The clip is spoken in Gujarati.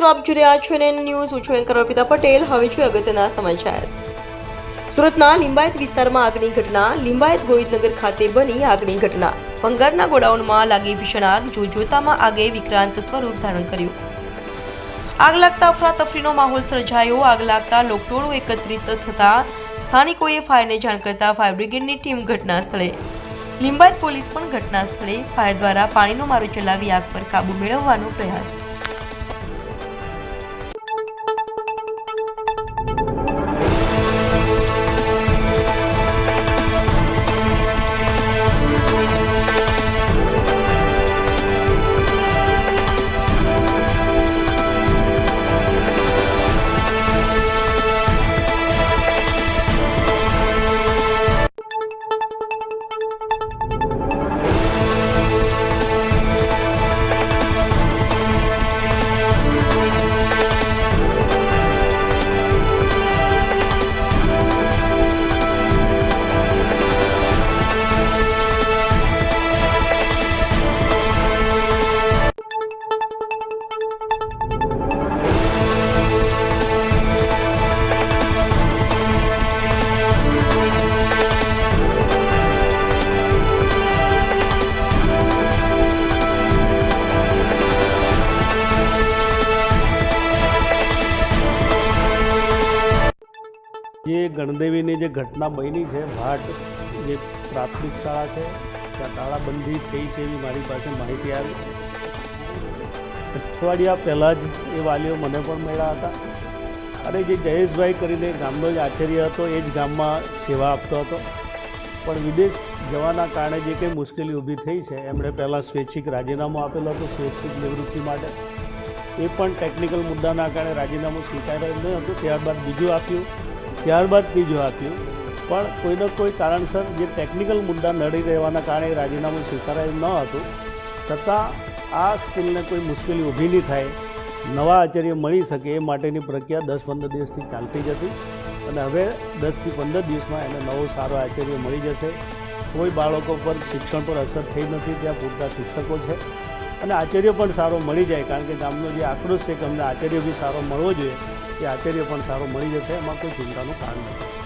આપ જોઈ રહ્યા છો NN ન્યૂઝ. હું છું એન્કર અર્પિતા પટેલ. હવે છે અગત્યના સમાચાર. સુરતના લિંબાયત વિસ્તારમાં આગની ઘટના. લિંબાયત ગોવિંદનગર ખાતે બની આગની ઘટના. ભંગારના ગોડાઉનમાં લાગી ભીષણ આગ. જોતજોતામાં આગે વિક્રાંત સ્વરૂપ ધારણ કર્યું. આગ લાગતા અફરાતફરીનો માહોલ સર્જાયો. આગ લાગતા લોકટોળું એકત્રિત થતા સ્થાનિકોએ ફાયરને જાણ કરતા ફાયર બ્રિગેડની ટીમ ઘટના સ્થળે. લિંબાયત પોલીસ પણ ઘટના સ્થળે. ફાયર દ્વારા પાણીનો મારો ચલાવી આગ પર કાબુ મેળવવાનો પ્રયાસ. જે ગણદેવીની જે ઘટના બની છે, ભાટ જે પ્રાથમિક શાળા છે ત્યાં તાળાબંધી થઈ છે એવી મારી પાસે માહિતી આવી. અઠવાડિયા પહેલાં જ એ વાલીઓ મને પણ મળ્યા હતા અને જે જયેશભાઈ કરીને ગામનો જ આચાર્ય હતો એ જ ગામમાં સેવા આપતો હતો, પણ વિદેશ જવાના કારણે જે કંઈ મુશ્કેલી ઊભી થઈ છે એમણે પહેલાં સ્વૈચ્છિક રાજીનામું આપેલું હતું સ્વૈચ્છિક નિવૃત્તિ માટે. એ પણ ટેકનિકલ મુદ્દાના કારણે રાજીનામું સ્વીકાર્યું ન હતું. ત્યારબાદ બીજું આપ્યું, ત્યારબાદ ત્રીજું આપ્યું, પણ કોઈને કોઈ કારણસર જે ટેકનિકલ મુદ્દા નડી રહેવાના કારણે રાજીનામું સ્વીકારાયું ન હતું. છતાં આ સ્કૂલને કોઈ મુશ્કેલી ઊભી નહીં થાય, નવા આચાર્ય મળી શકે એ માટેની પ્રક્રિયા 10-15 દિવસથી ચાલતી જ હતી અને હવે 10થી 15 દિવસમાં એને નવો સારો આચાર્ય મળી જશે. કોઈ બાળકો પર શિક્ષણ પર અસર થઈ નથી, ત્યાં પૂરતા શિક્ષકો છે અને આચાર્ય પણ સારો મળી જાય, કારણ કે ગામનો જે આક્રોશ છે કે અમને આચાર્ય બી સારો મળવો જોઈએ, એ આચાર્ય પણ સારો મળી જશે. એમાં કોઈ ચિંતાનું કારણ નથી.